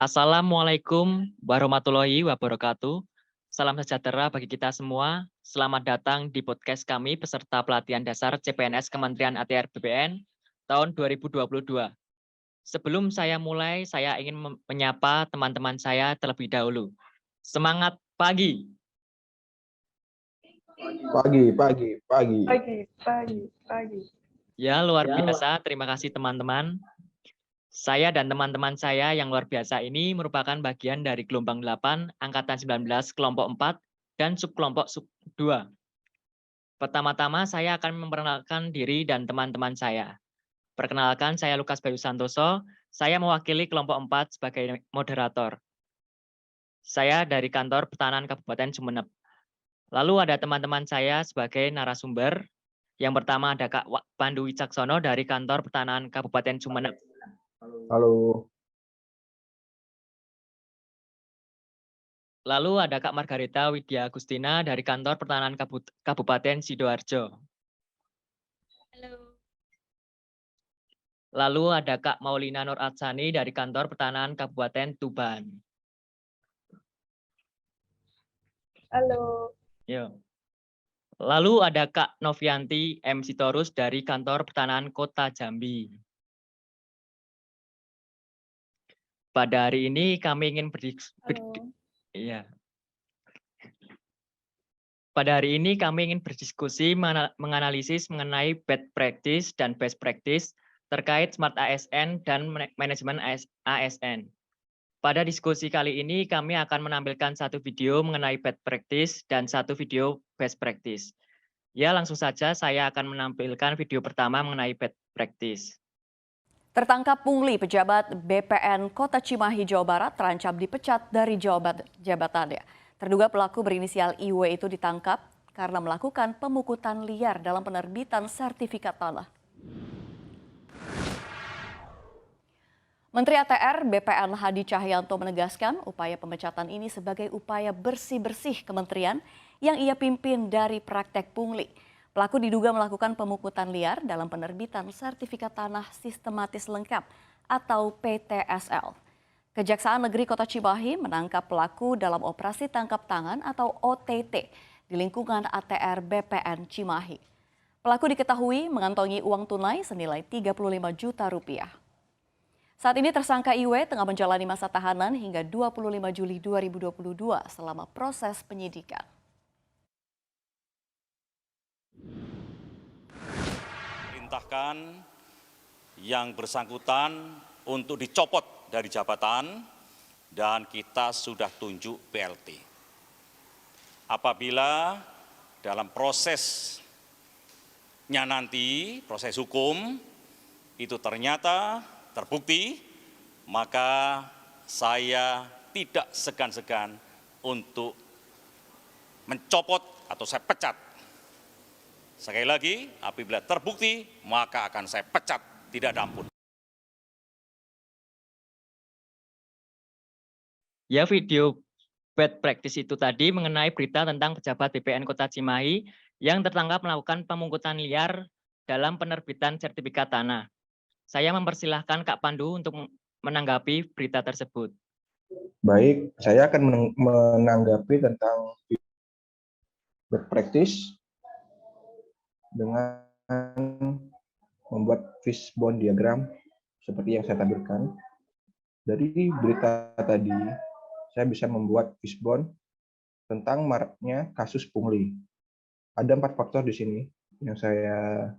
Assalamualaikum warahmatullahi wabarakatuh. Salam sejahtera bagi kita semua. Selamat datang di podcast kami peserta pelatihan dasar CPNS Kementerian ATR BPN tahun 2022. Sebelum saya mulai, saya ingin menyapa teman-teman saya terlebih dahulu. Semangat pagi. Pagi. Ya, luar biasa. Terima kasih teman-teman. Saya dan teman-teman saya yang luar biasa ini merupakan bagian dari gelombang 8, angkatan 19, kelompok 4, dan subkelompok sub 2. Pertama-tama saya akan memperkenalkan diri dan teman-teman saya. Perkenalkan, saya Lukas Bayu Santoso, saya mewakili kelompok 4 sebagai moderator. Saya dari kantor Pertahanan Kabupaten Sumeneb. Lalu ada teman-teman saya sebagai narasumber. Yang pertama ada Kak Pandu Wicaksono dari kantor Pertahanan Kabupaten Sumeneb. Halo. Lalu ada Kak Margarita Widya Agustina dari kantor Pertahanan Kabupaten Sidoarjo. Halo. Lalu ada Kak Maulina Nur Atsani dari kantor Pertahanan Kabupaten Tuban. Halo. Yo. Lalu ada Kak Novianti M. Sitorus dari kantor Pertahanan Kota Jambi. Pada hari ini kami ingin berdiskusi menganalisis mengenai bad practice dan best practice terkait Smart ASN dan manajemen ASN. Pada diskusi kali ini kami akan menampilkan satu video mengenai bad practice dan satu video best practice. Ya, langsung saja saya akan menampilkan video pertama mengenai bad practice. Tertangkap pungli pejabat BPN Kota Cimahi, Jawa Barat terancam dipecat dari jabatannya. Terduga pelaku berinisial IW itu ditangkap karena melakukan pemungutan liar dalam penerbitan sertifikat tanah. Menteri ATR BPN Hadi Cahyanto menegaskan upaya pemecatan ini sebagai upaya bersih-bersih kementerian yang ia pimpin dari praktek pungli. Pelaku diduga melakukan pemungutan liar dalam penerbitan sertifikat tanah sistematis lengkap atau PTSL. Kejaksaan Negeri Kota Cimahi menangkap pelaku dalam operasi tangkap tangan atau OTT di lingkungan ATR BPN Cimahi. Pelaku diketahui mengantongi uang tunai senilai 35 juta rupiah. Saat ini tersangka IW tengah menjalani masa tahanan hingga 25 Juli 2022 selama proses penyidikan. Perintahkan yang bersangkutan untuk dicopot dari jabatan dan kita sudah tunjuk PLT. Apabila dalam prosesnya nanti, proses hukum, itu ternyata terbukti, maka saya tidak segan-segan untuk mencopot atau saya pecat. Sekali lagi, apabila terbukti, maka akan saya pecat, tidak ada ampun. Ya, video bad practice itu tadi mengenai berita tentang pejabat BPN Kota Cimahi yang tertangkap melakukan pemungutan liar dalam penerbitan sertifikat tanah. Saya mempersilahkan Kak Pandu untuk menanggapi berita tersebut. Baik, saya akan menanggapi tentang bad practice dengan membuat fishbone diagram seperti yang saya tampilkan. Dari berita tadi, saya bisa membuat fishbone tentang maraknya kasus pungli. Ada 4 faktor di sini yang saya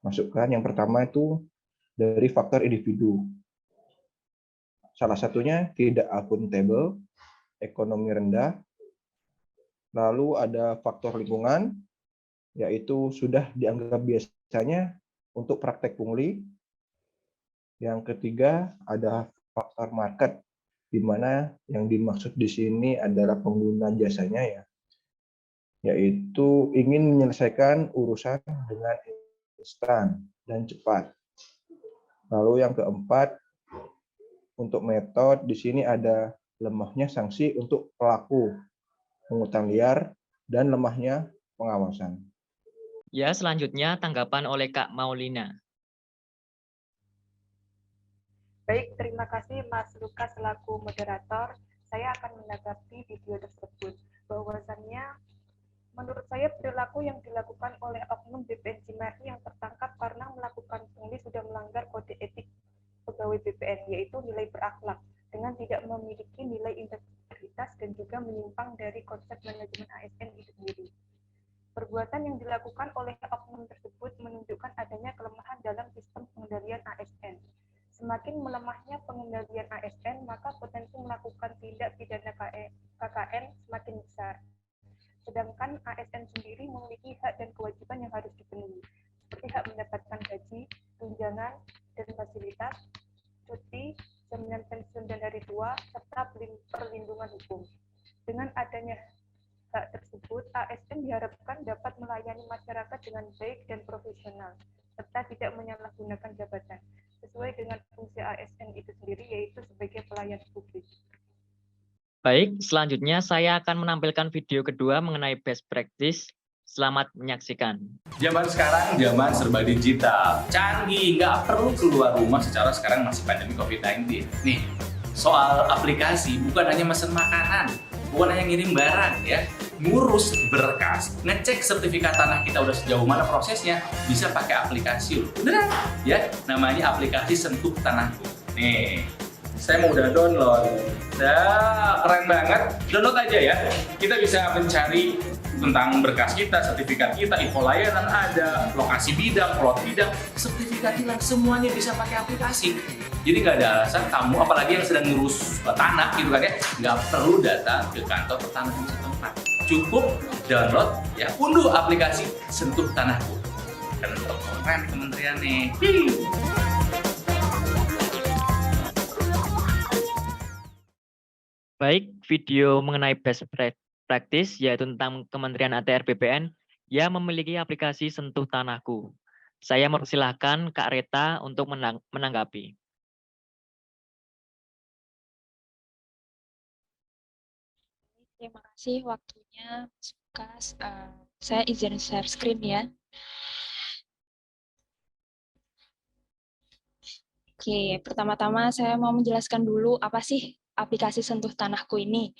masukkan. Yang pertama itu dari faktor individu. Salah satunya tidak akuntabel, ekonomi rendah. Lalu ada faktor lingkungan, yaitu sudah dianggap biasanya untuk praktek pungli. Yang ketiga ada faktor market, di mana yang dimaksud di sini adalah pengguna jasanya ya, yaitu ingin menyelesaikan urusan dengan instan dan cepat. Lalu yang keempat, untuk metode di sini ada lemahnya sanksi untuk pelaku pungutan liar dan lemahnya pengawasan. Ya, selanjutnya tanggapan oleh Kak Maulina. Baik, terima kasih Mas Lukas selaku moderator. Saya akan menanggapi video tersebut. Bahwasannya, menurut saya perilaku yang dilakukan oleh oknum BPN Cimahi yang tertangkap karena melakukan pungli sudah melanggar kode etik pegawai BPN, yaitu nilai berakhlak, dengan tidak memiliki nilai integritas dan juga menyimpang dari konsep manajemen ASN itu sendiri. Perbuatan yang dilakukan oleh oknum tersebut menunjukkan adanya kelemahan dalam sistem pengendalian ASN. Semakin melemahnya pengendalian ASN, maka potensi melakukan tindak pidana KKN semakin besar. Sedangkan ASN sendiri memiliki hak dan kewajiban yang harus dipenuhi, seperti hak mendapatkan gaji, tunjangan, dan fasilitas, cuti, jaminan pensiun dan hari tua, serta perlindungan hukum. Dengan adanya hak tersebut, ASN diharapkan dapat melayani masyarakat dengan baik dan profesional, serta tidak menyalahgunakan jabatan, sesuai dengan fungsi ASN itu sendiri, yaitu sebagai pelayan publik. Baik, selanjutnya saya akan menampilkan video kedua mengenai best practice. Selamat menyaksikan. Zaman sekarang zaman serba digital, canggih, nggak perlu keluar rumah secara sekarang masih pandemi COVID-19. Nih, soal aplikasi bukan hanya mesen makanan, bukan hanya ngirim barang ya, ngurus berkas, ngecek sertifikat tanah kita udah sejauh mana prosesnya, bisa pakai aplikasi loh. Beneran ya, namanya aplikasi Sentuh Tanahku. Nih, saya mau udah download. Dah, keren banget. Download aja ya. Kita bisa mencari tentang berkas kita, sertifikat kita, info layanan ada, lokasi bidang, plot bidang, sertifikat hilang, semuanya bisa pakai aplikasi. Jadi nggak ada alasan kamu, apalagi yang sedang ngurus tanah gitu kan ya, nggak perlu datang ke kantor pertanahan setempat. Cukup download ya, unduh aplikasi Sentuh Tanahku. Keren kementerian nih. Baik, video mengenai best practice yaitu tentang Kementerian ATR BPN yang memiliki aplikasi Sentuh Tanahku. Saya mempersilahkan Kak Reta untuk menanggapi. Terima kasih waktunya, Mas Lukas. Saya izin share screen ya. Oke, pertama-tama saya mau menjelaskan dulu apa sih aplikasi Sentuh Tanahku ini.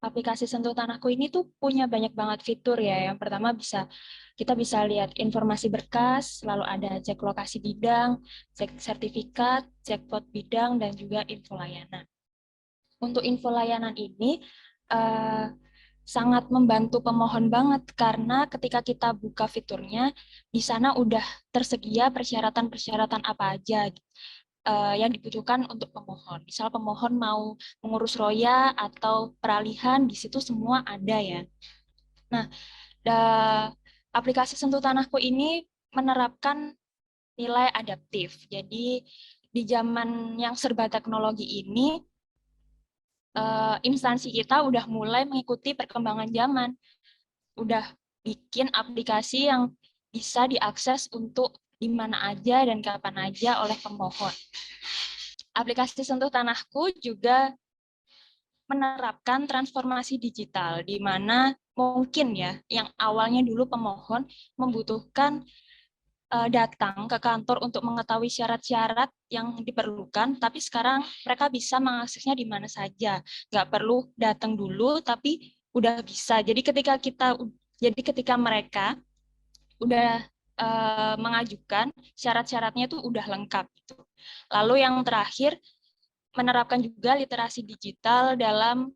Aplikasi Sentuh Tanahku ini tuh punya banyak banget fitur ya. Yang pertama kita bisa lihat informasi berkas, lalu ada cek lokasi bidang, cek sertifikat, cek plot bidang, dan juga info layanan. Untuk info layanan ini sangat membantu pemohon banget karena ketika kita buka fiturnya, di sana udah tersedia persyaratan-persyaratan apa aja yang dibutuhkan untuk pemohon. Misal pemohon mau mengurus roya atau peralihan, di situ semua ada ya. Nah, aplikasi Sentuh Tanahku ini menerapkan nilai adaptif. Jadi di zaman yang serba teknologi ini, instansi kita udah mulai mengikuti perkembangan zaman. Udah bikin aplikasi yang bisa diakses untuk di mana aja dan kapan aja oleh pemohon. Aplikasi Sentuh Tanahku juga menerapkan transformasi digital, di mana mungkin ya, yang awalnya dulu pemohon membutuhkan datang ke kantor untuk mengetahui syarat-syarat yang diperlukan, tapi sekarang mereka bisa mengaksesnya di mana saja. Nggak perlu datang dulu, tapi udah bisa. Jadi ketika mereka udah mengajukan, syarat-syaratnya itu udah lengkap gitu. Lalu yang terakhir, menerapkan juga literasi digital dalam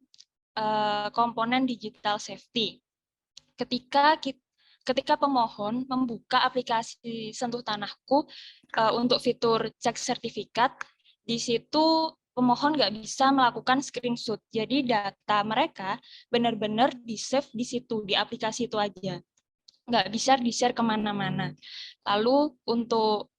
komponen digital safety. Ketika pemohon membuka aplikasi Sentuh Tanahku untuk fitur cek sertifikat, di situ pemohon nggak bisa melakukan screenshot. Jadi data mereka benar-benar di-save di situ, di aplikasi itu aja. Nggak bisa di-share kemana-mana. Lalu untuk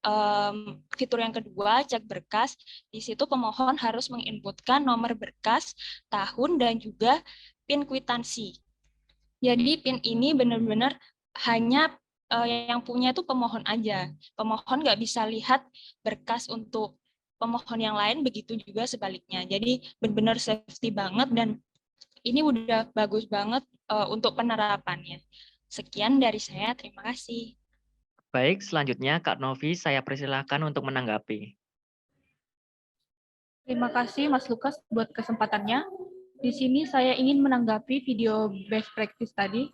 fitur yang kedua, cek berkas, di situ pemohon harus menginputkan nomor berkas, tahun, dan juga PIN kwitansi. Jadi PIN ini benar-benar hanya yang punya itu pemohon aja. Pemohon nggak bisa lihat berkas untuk pemohon yang lain, begitu juga sebaliknya. Jadi benar-benar safety banget dan ini udah bagus banget untuk penerapannya. Sekian dari saya, terima kasih. Baik, selanjutnya Kak Novi saya persilahkan untuk menanggapi. Terima kasih Mas Lukas buat kesempatannya. Di sini saya ingin menanggapi video best practice tadi.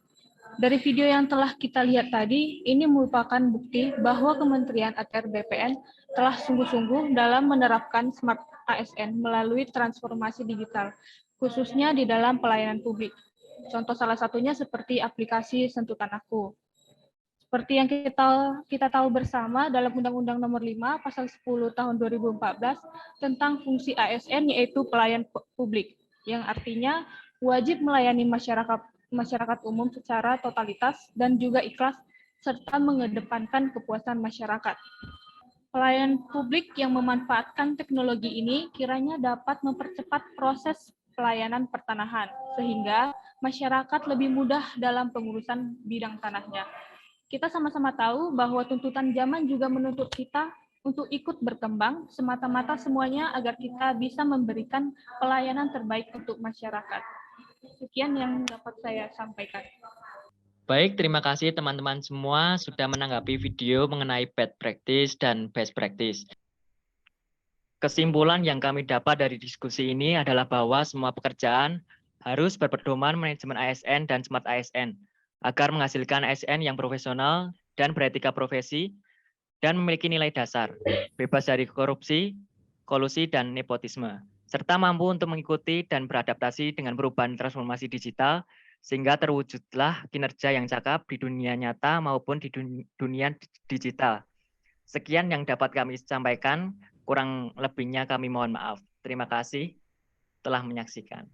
Dari video yang telah kita lihat tadi, ini merupakan bukti bahwa Kementerian ATR BPN telah sungguh-sungguh dalam menerapkan Smart ASN melalui transformasi digital, khususnya di dalam pelayanan publik. Contoh salah satunya seperti aplikasi Sentuh Tanahku. Seperti yang kita tahu bersama dalam Undang-Undang Nomor 5 Pasal 10 Tahun 2014 tentang fungsi ASN yaitu pelayan publik, yang artinya wajib melayani masyarakat umum secara totalitas dan juga ikhlas serta mengedepankan kepuasan masyarakat. Pelayan publik yang memanfaatkan teknologi ini kiranya dapat mempercepat proses pelayanan pertanahan sehingga masyarakat lebih mudah dalam pengurusan bidang tanahnya. Kita sama-sama tahu bahwa tuntutan zaman juga menuntut kita untuk ikut berkembang, semata-mata semuanya agar kita bisa memberikan pelayanan terbaik untuk masyarakat. Sekian yang dapat saya sampaikan. Baik, terima kasih teman-teman semua sudah menanggapi video mengenai bad practice dan best practice. Kesimpulan yang kami dapat dari diskusi ini adalah bahwa semua pekerjaan harus berpedoman manajemen ASN dan Smart ASN, agar menghasilkan ASN yang profesional dan beretika profesi, dan memiliki nilai dasar, bebas dari korupsi, kolusi, dan nepotisme, serta mampu untuk mengikuti dan beradaptasi dengan perubahan transformasi digital, sehingga terwujudlah kinerja yang cakap di dunia nyata maupun di dunia digital. Sekian yang dapat kami sampaikan, kurang lebihnya kami mohon maaf. Terima kasih telah menyaksikan.